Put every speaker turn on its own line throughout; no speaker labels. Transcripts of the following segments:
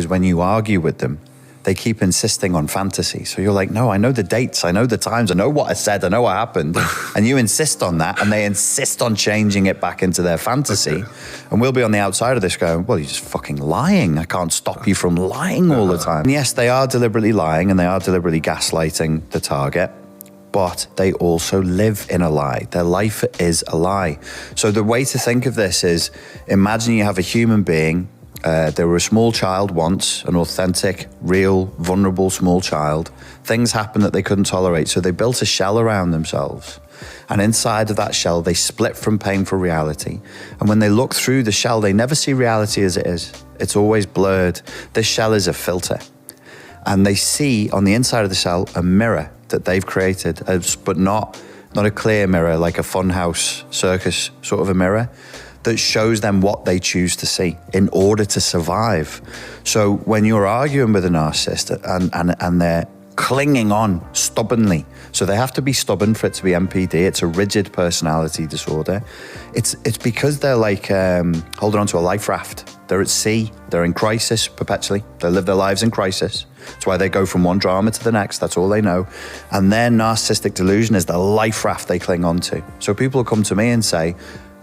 when you argue with them, they keep insisting on fantasy. So you're like, no, I know the dates, I know the times, I know what I said, I know what happened. And you insist on that, and they insist on changing it back into their fantasy. And we'll be on the outside of this going, well, you're just fucking lying. I can't stop you from lying all the time. And yes, they are deliberately lying, and they are deliberately gaslighting the target, but they also live in a lie. Their life is a lie. So the way to think of this is, imagine you have a human being. They were a small child once, an authentic, real, vulnerable small child. Things happened that they couldn't tolerate, so they built a shell around themselves. And inside of that shell, they split from painful reality. And when they look through the shell, they never see reality as it is. It's always blurred. This shell is a filter. And they see on the inside of the shell a mirror that they've created, but not a clear mirror, like a funhouse circus sort of a mirror, that shows them what they choose to see in order to survive. So when you're arguing with a narcissist and they're clinging on stubbornly, so they have to be stubborn for it to be MPD, it's a rigid personality disorder. It's because they're like holding onto a life raft. They're at sea, they're in crisis perpetually. They live their lives in crisis. That's why they go from one drama to the next, that's all they know. And their narcissistic delusion is the life raft they cling on to. So people will come to me and say,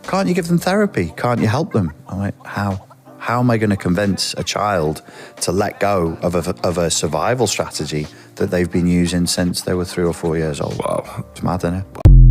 can't you give them therapy? Can't you help them? I'm like, how? How am I going to convince a child to let go of a survival strategy that they've been using since they were 3 or 4 years old?
Wow.
It's mad, isn't it?